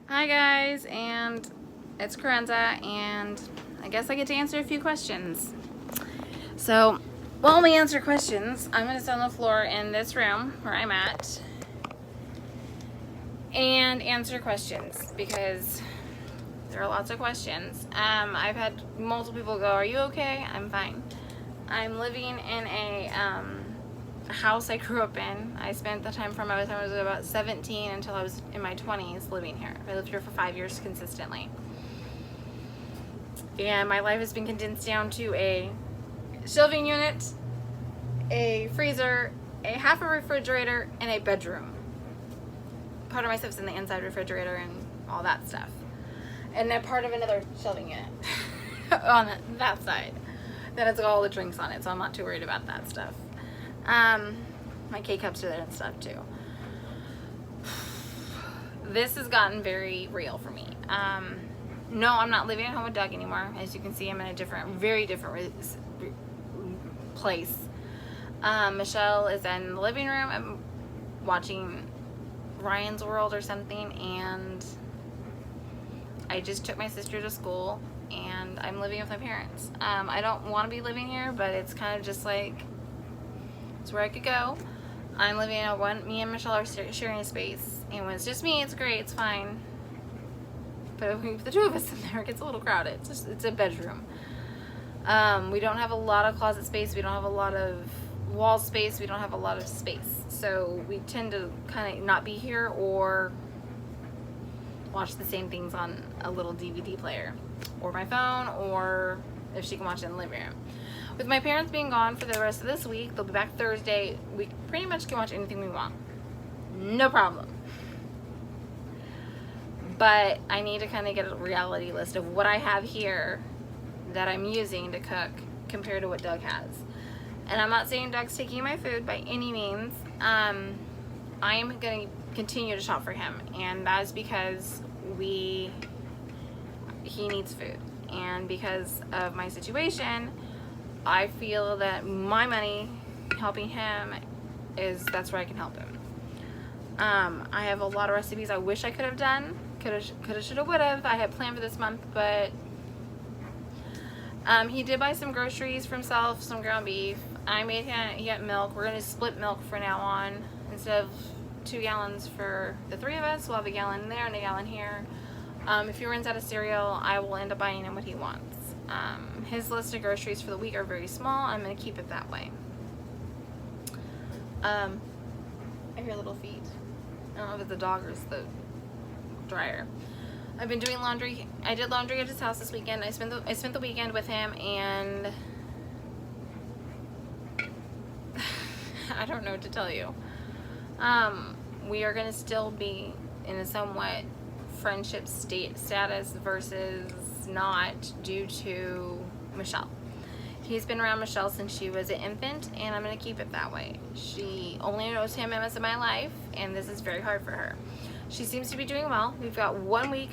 Hi guys, and it's Corenza, and I guess I get to answer a few questions. So, while we answer questions, I'm going to sit on the floor in this room where I'm at and answer questions because there are lots of questions. I've had multiple people go, "Are you okay?" I'm fine. I'm living in a house I grew up in. I spent the time from the time I was about 17 until I was in my 20s living here. I lived here for 5 years consistently. And my life has been condensed down to a shelving unit, a freezer, a half a refrigerator, and a bedroom. Part of my stuff's in the inside refrigerator and all that stuff. And then part of another shelving unit on that side. That has all the drinks on it, so I'm not too worried about that stuff. My K-cups are there and stuff too. This has gotten very real for me. No, I'm not living at home with Doug anymore. As you can see, I'm in a very different place. Michelle is in the living room. I'm watching Ryan's World or something, and I just took my sister to school, and I'm living with my parents. I don't want to be living here, but it's kind of just like, it's where I could go. I'm living in me and Michelle are sharing a space, and when it's just me, it's great, it's fine. But if we put the two of us in there, it gets a little crowded. It's a bedroom. We don't have a lot of closet space. We don't have a lot of wall space. We don't have a lot of space. So we tend to kind of not be here or watch the same things on a little DVD player or my phone, or if she can watch it in the living room. With my parents being gone for the rest of this week, they'll be back Thursday. We pretty much can watch anything we want. No problem. But I need to kind of get a reality list of what I have here that I'm using to cook compared to what Doug has. And I'm not saying Doug's taking my food by any means. I am going to continue to shop for him, and that is because he needs food. And because of my situation, I feel that my money helping him that's where I can help him. I have a lot of recipes I wish I could have done. Coulda, shoulda, woulda. I had planned for this month, but he did buy some groceries for himself, some ground beef. He got milk. We're gonna split milk from now on. Instead of 2 gallons for the 3 of us, we'll have a gallon there and a gallon here. If he runs out of cereal, I will end up buying him what he wants. His list of groceries for the week are very small. I'm gonna keep it that way. I hear little feet. I don't know if it's the dog or it's the dryer. I've been doing laundry. I did laundry at his house this weekend. I spent the weekend with him, and I don't know what to tell you. We are going to still be in a somewhat friendship status versus not, due to Michelle. He's been around Michelle since she was an infant, and I'm going to keep it that way. She only knows him as in my life, and this is very hard for her. She seems to be doing well. We've got 1 week,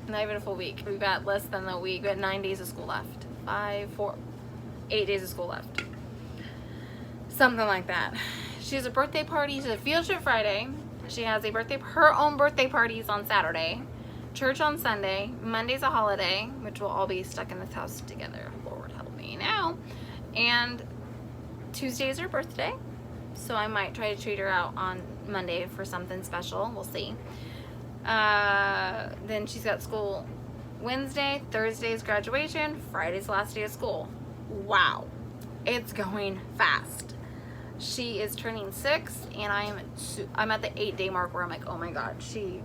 not even a full week. We've got less than a week. We've got 9 days of school left. 8 days of school left. Something like that. She has a birthday party. She's a field trip Friday. She has her own birthday parties on Saturday. Church on Sunday. Monday's a holiday, which we'll all be stuck in this house together. Lord help me now. And Tuesday's her birthday, so I might try to treat her out on Monday for something special. We'll see. Then she's got school Wednesday. Thursday's graduation. Friday's the last day of school. Wow, it's going fast. She is turning 6, and I'm at the 8-day mark where I'm like, oh my god, she's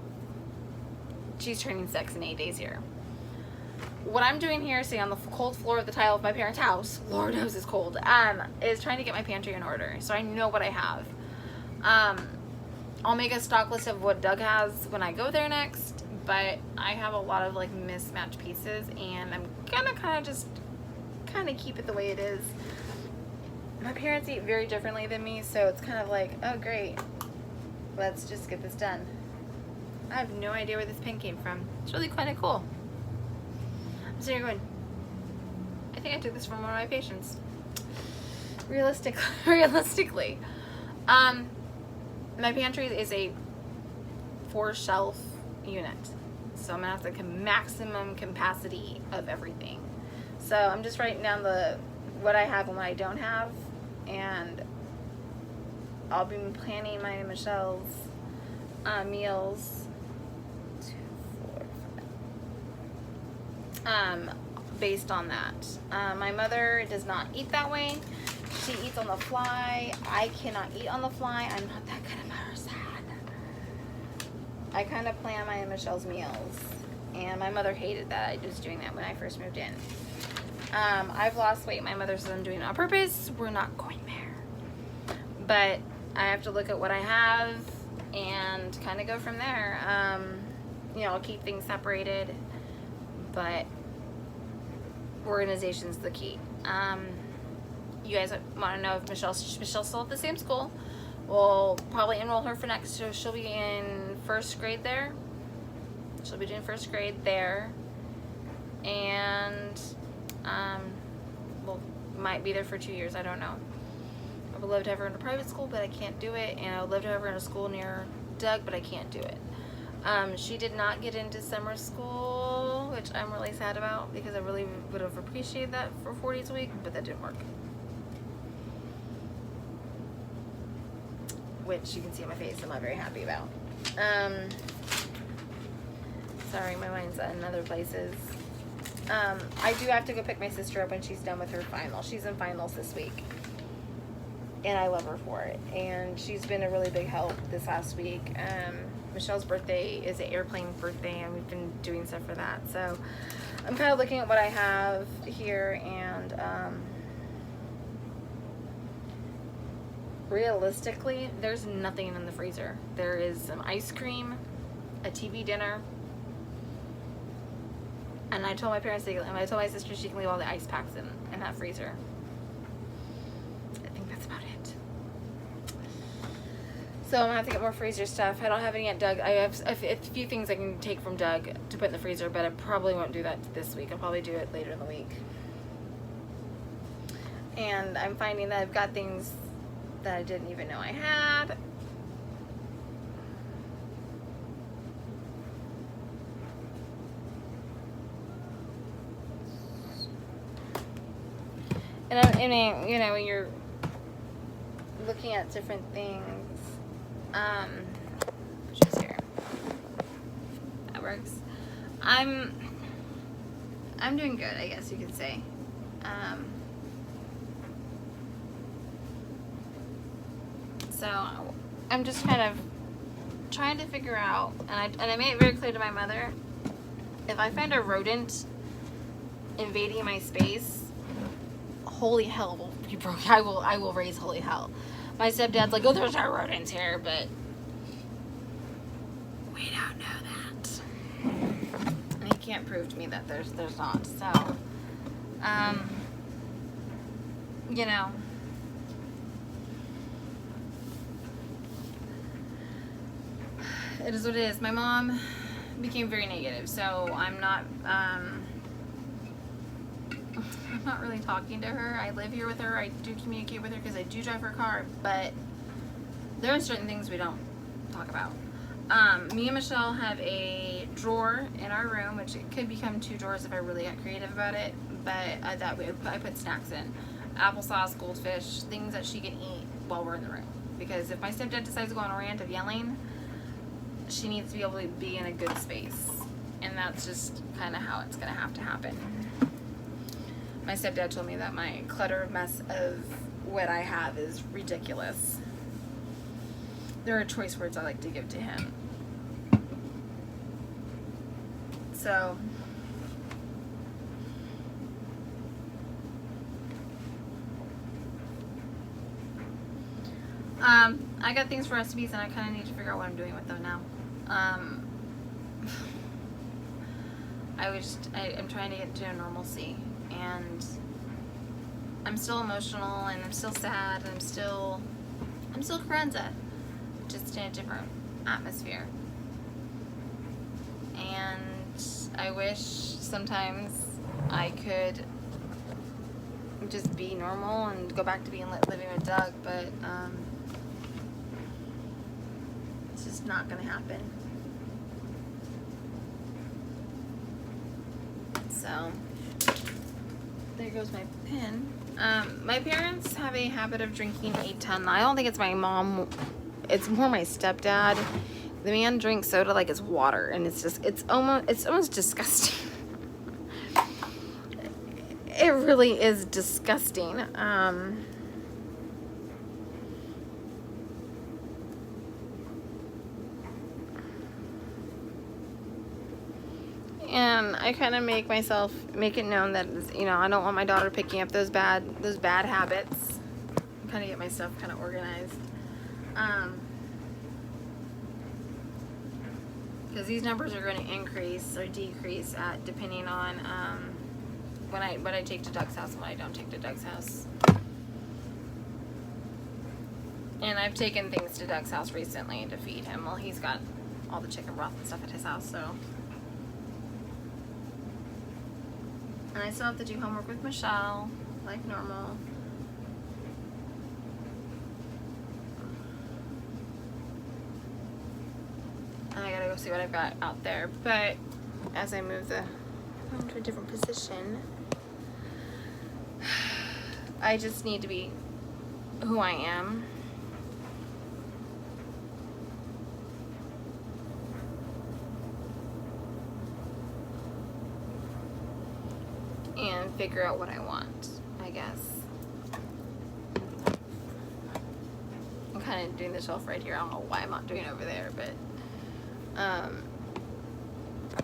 turning 6 in 8 days here. What I'm doing here, sitting on the cold floor of the tile of my parents' house, Lord knows it's cold, is trying to get my pantry in order so I know what I have. I'll make a stock list of what Doug has when I go there next, but I have a lot of like mismatched pieces, and I'm gonna kind of keep it the way it is. My parents eat very differently than me, so it's kind of like, oh great, let's just get this done. I have no idea where this pen came from. It's really kind of cool. I'm sitting here going, I think I took this from one of my patients. Realistically. My pantry is a 4-shelf unit. So I'm gonna have the maximum capacity of everything. So I'm just writing down what I have and what I don't have, and I'll be planning my and Michelle's meals. 2, 4, 5. Based on that. My mother does not eat that way. She eats on the fly. I cannot eat on the fly. I'm not that kind of person. I kind of plan my and Michelle's meals, and my mother hated that I was doing that when I first moved in. I've lost weight. My mother says I'm doing it on purpose. We're not going there. But I have to look at what I have and kind of go from there. You know, I'll keep things separated, but organization's the key. You guys want to know if Michelle's still at the same school. We'll probably enroll her for next, so she'll be in 1st grade there. She'll be doing 1st grade there, and we'll might be there for 2 years. I don't know. I would love to have her in a private school, but I can't do it, and I would love to have her in a school near Doug, but I can't do it. She did not get into summer school, which I'm really sad about, because I really would have appreciated that for 4 days a week, but that didn't work. Which you can see on my face I'm not very happy about. Sorry, my mind's in other places. I do have to go pick my sister up when she's done with her final. She's in finals this week, and I love her for it. And she's been a really big help this last week. Michelle's birthday is an airplane birthday, and we've been doing stuff for that. So I'm kind of looking at what I have here, and realistically, there's nothing in the freezer. There is some ice cream, a TV dinner, and I told my parents, I told my sister she can leave all the ice packs in that freezer. I think that's about it. So I'm gonna have to get more freezer stuff. I don't have any at Doug. I have a few things I can take from Doug to put in the freezer, but I probably won't do that this week. I'll probably do it later in the week. And I'm finding that I've got things that I didn't even know I had. And I mean, you know, when you're looking at different things, just here, that works. I'm doing good, I guess you could say. So I'm just kind of trying to figure out, and I made it very clear to my mother, if I find a rodent invading my space, holy hell will be broken. I will raise holy hell. My stepdad's like, oh, there's no rodents here, but we don't know that. And he can't prove to me that there's not. So, you know, it is what it is. My mom became very negative, so I'm not really talking to her. I live here with her. I do communicate with her because I do drive her car, but there are certain things we don't talk about. Me and Michelle have a drawer in our room, which it could become 2 drawers if I really got creative about it, but that way I put snacks in. Applesauce, goldfish, things that she can eat while we're in the room. Because if my stepdad decides to go on a rant of yelling, she needs to be able to be in a good space. And that's just kind of how it's going to have to happen. My stepdad told me that my cluttered mess of what I have is ridiculous. There are choice words I like to give to him. So, I got things for recipes, and I kind of need to figure out what I'm doing with them now. I'm trying to get to a normalcy, and I'm still emotional, and I'm still sad, and I'm still Carenza, just in a different atmosphere. And I wish sometimes I could just be normal and go back to being living with Doug, but it's just not gonna happen. So there goes my pen. My parents have a habit of drinking a ton. I don't think it's my mom. It's more my stepdad. The man drinks soda like it's water, and it's almost disgusting. It really is disgusting. And I kind of make it known that, you know, I don't want my daughter picking up those bad habits. Kind of get my stuff kind of organized. Because these numbers are going to increase or decrease depending on what I take to Doug's house and what I don't take to Doug's house. And I've taken things to Doug's house recently to feed him. Well, he's got all the chicken broth and stuff at his house, so. And I still have to do homework with Michelle, like normal. And I gotta go see what I've got out there. But as I move the phone to a different position, I just need to be who I am. And figure out what I want, I guess. I'm kind of doing the shelf right here. I don't know why I'm not doing it over there, but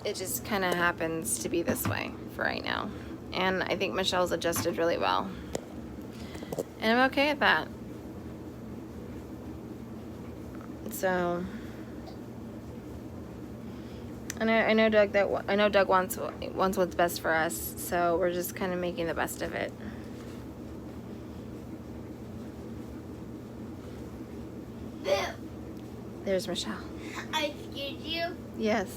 it just kind of happens to be this way for right now. And I think Michelle's adjusted really well. And I'm okay at that. So I know Doug wants what's best for us, so we're just kind of making the best of it. There's Michelle. I scared you? Yes.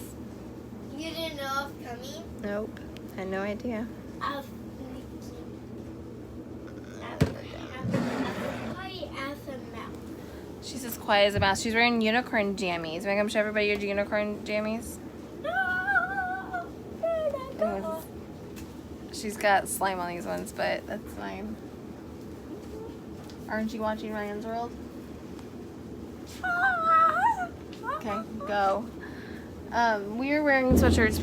You didn't know I was coming? Nope. I had no idea. I was quiet as a mouse. She's as quiet as a mouse. She's wearing unicorn jammies. Want to come show everybody your unicorn jammies? No. She's got slime on these ones, but that's fine. Aren't you watching Ryan's World? Okay, go. We are wearing sweatshirts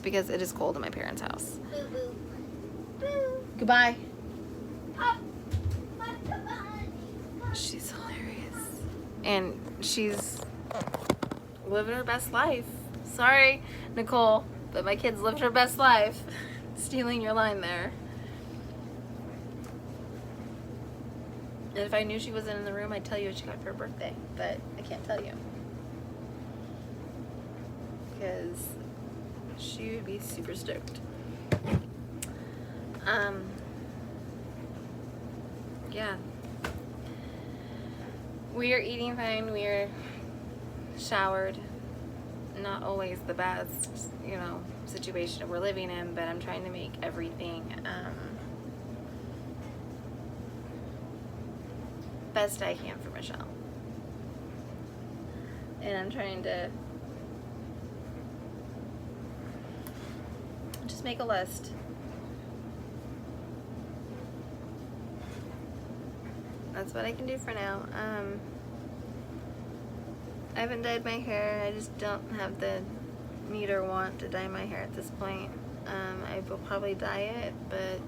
because it is cold in my parents' house. Goodbye. She's hilarious. And she's living her best life. Sorry, Nicole, but my kids lived her best life. Stealing your line there. And if I knew she wasn't in the room, I'd tell you what she got for her birthday. But I can't tell you. Because she would be super stoked. Yeah. We are eating fine. We are showered. Not always the best, you know, situation we're living in, but I'm trying to make everything best I can for Michelle. And I'm trying to just make a list. That's what I can do for now. I haven't dyed my hair. I just don't have the need or want to dye my hair at this point. I will probably dye it, but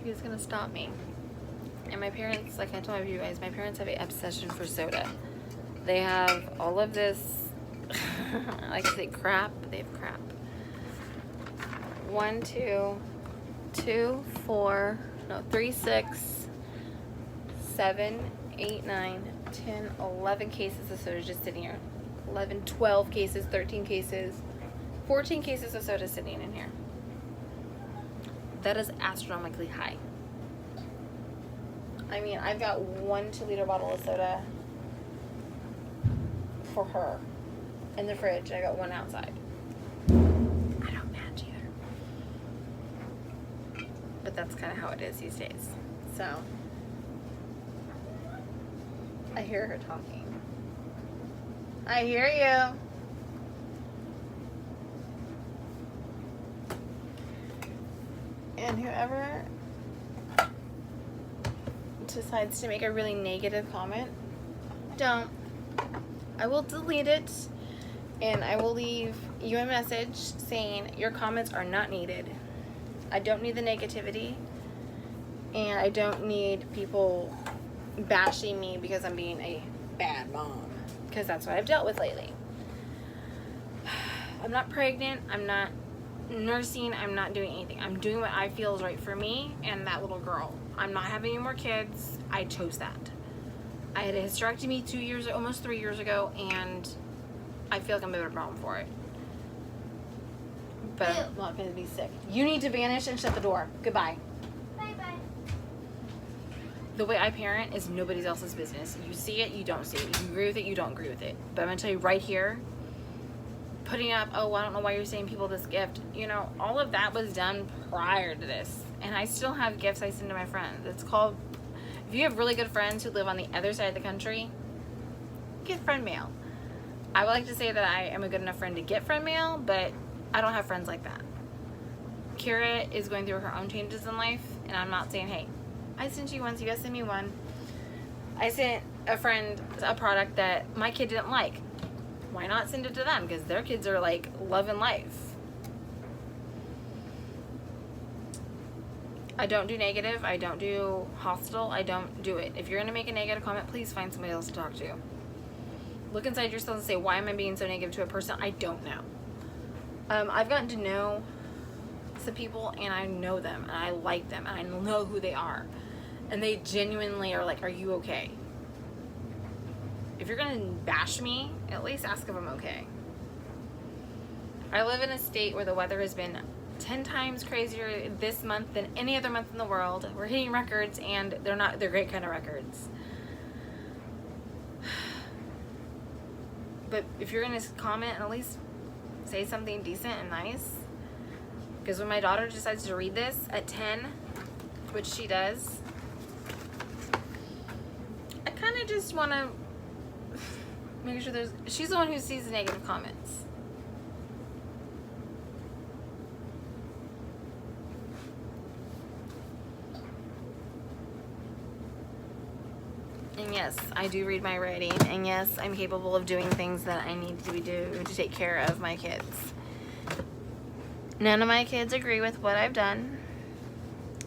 who's gonna stop me? And my parents, like I told you guys, my parents have an obsession for soda. They have all of this, I like to say crap, but they have crap. 3, 6, 7, 8, 9, 10, 11 cases of soda just sitting here. 11, 12 cases, 13 cases, 14 cases of soda sitting in here. That is astronomically high. I mean, I've got 1 2-liter bottle of soda for her in the fridge. I got 1 outside. I don't match either. But that's kind of how it is these days. So, I hear her talking. I hear you. And whoever decides to make a really negative comment, don't. I will delete it and I will leave you a message saying your comments are not needed. I don't need the negativity and I don't need people bashing me because I'm being a bad mom, because that's what I've dealt with lately. I'm not pregnant, I'm not nursing, I'm not doing anything. I'm doing what I feel is right for me and that little girl. I'm not having any more kids. I chose that. I had a hysterectomy 2 years, almost 3 years ago, and I feel like I'm a better mom for it. But I'm not going to be sick. You need to vanish and shut the door. Goodbye. Bye-bye. The way I parent is nobody else's business. You see it, you don't see it. You agree with it, you don't agree with it. But I'm going to tell you right here, putting up, oh, I don't know why you're sending people this gift. You know, all of that was done prior to this. And I still have gifts I send to my friends. It's called, if you have really good friends who live on the other side of the country, get friend mail. I would like to say that I am a good enough friend to get friend mail, but I don't have friends like that. Kira is going through her own changes in life, and I'm not saying, hey, I sent you one, so you guys send me one. I sent a friend a product that my kid didn't like. Why not send it to them? Because their kids are like loving life. I don't do negative. I don't do hostile. I don't do it. If you're going to make a negative comment, please find somebody else to talk to. Look inside yourself and say, why am I being so negative to a person? I don't know. I've gotten to know some people, and I know them, and I like them, and I know who they are. And they genuinely are like, are you okay? If you're going to bash me, at least ask if I'm okay. I live in a state where the weather has been 10 times crazier this month than any other month in the world. We're hitting records, and they're great kind of records. But if you're going to comment, at least say something decent and nice. Because when my daughter decides to read this at 10, which she does, I kind of just want to make sure she's the one who sees the negative comments. And yes, I do read my writing, and yes, I'm capable of doing things that I need to do to take care of my kids. None of my kids agree with what I've done.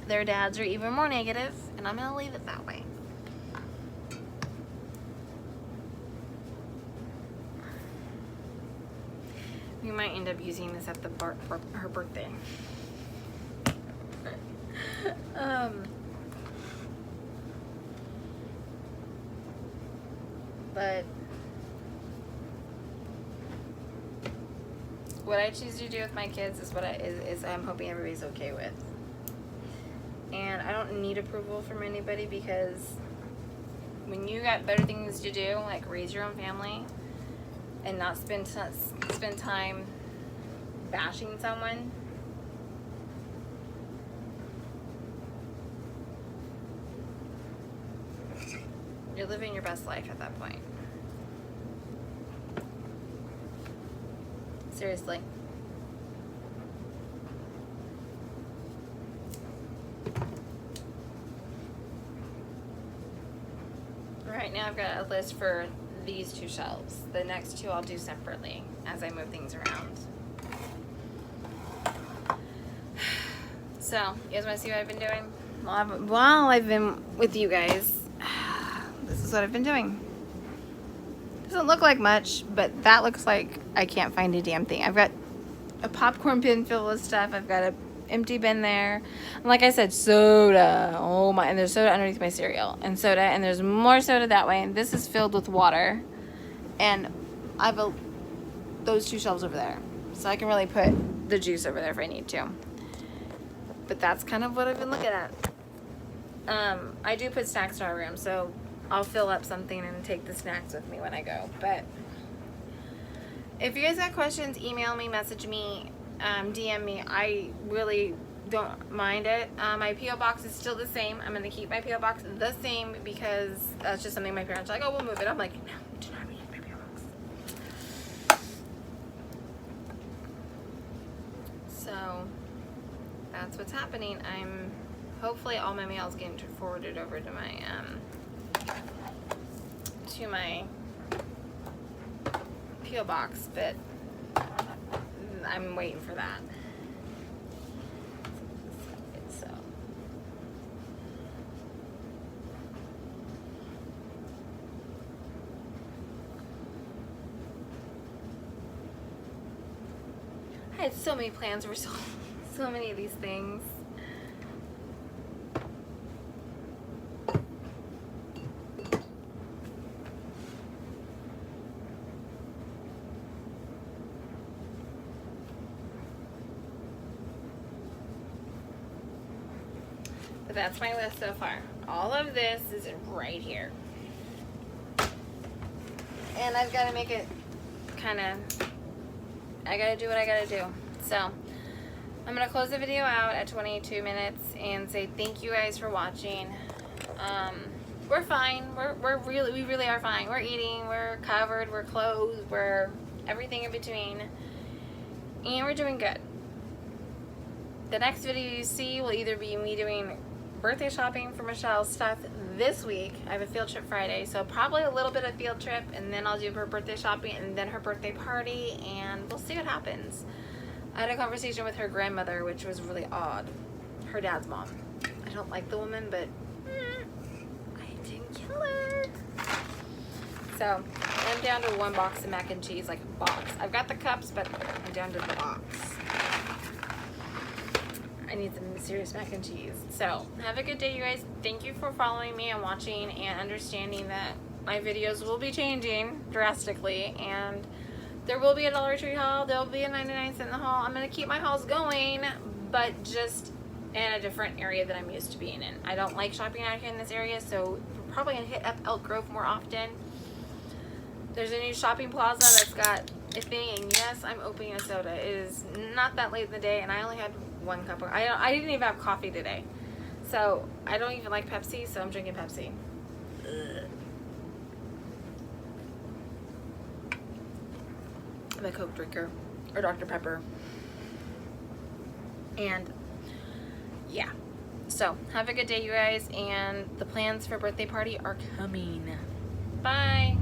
Their dads are even more negative, and I'm gonna leave it that way. We might end up using this at her birthday. But what I choose to do with my kids is what I'm hoping everybody's okay with. And I don't need approval from anybody, because when you got better things to do, like raise your own family and not spend time bashing someone, you're living your best life at that point. Seriously. Right now I've got a list for these 2 shelves. The next 2 I'll do separately as I move things around. So, you guys want to see what I've been doing? While I've been with you guys, this is what I've been doing. Doesn't look like much, but that looks like I can't find a damn thing. I've got a popcorn bin filled with stuff. I've got an empty bin there. And like I said, soda. Oh my, and there's soda underneath my cereal. And soda, and there's more soda that way. And this is filled with water. And I have those 2 shelves over there. So I can really put the juice over there if I need to. But that's kind of what I've been looking at. I do put snacks in our room, so I'll fill up something and take the snacks with me when I go. But if you guys have questions, email me, message me, DM me. I really don't mind it. My P.O. box is still the same. I'm going to keep my P.O. box the same, because that's just something my parents are like, oh, we'll move it. I'm like, no, do not move my P.O. box. that's what's happening. Hopefully all my mail's getting forwarded over to my P.O. box, but I'm waiting for that. So I had so many plans for so many of these things. But that's my list so far. All of this is right here. And I've got to make it I got to do what I got to do. So I'm going to close the video out at 22 minutes and say thank you guys for watching. We're fine. We really are fine. We're eating, we're covered, we're clothed, we're everything in between. And we're doing good. The next video you see will either be me doing birthday shopping for Michelle's stuff this week. I have a field trip Friday, so probably a little bit of field trip, and then I'll do her birthday shopping and then her birthday party, and we'll see what happens. I had a conversation with her grandmother, which was really odd. Her dad's mom. I don't like the woman, but I didn't kill her. So I'm down to one box of mac and cheese, like a box. I've got the cups, but I'm down to the box. I need some serious mac and cheese. So have a good day, you guys. Thank you for following me and watching and understanding that my videos will be changing drastically, and there will be a Dollar Tree haul. There will be a 99-cent haul. I'm going to keep my hauls going, but just in a different area that I'm used to being in. I don't like shopping out here in this area, so we're probably going to hit up Elk Grove more often. There's a new shopping plaza that's got a thing, and yes, I'm opening a soda. It is not that late in the day, and I only had one cup of, I didn't even have coffee today. So I don't even like Pepsi, so I'm drinking Pepsi. Ugh. I'm a Coke drinker, or Dr. Pepper. And yeah, so have a good day, you guys, and the plans for birthday party are coming. Bye.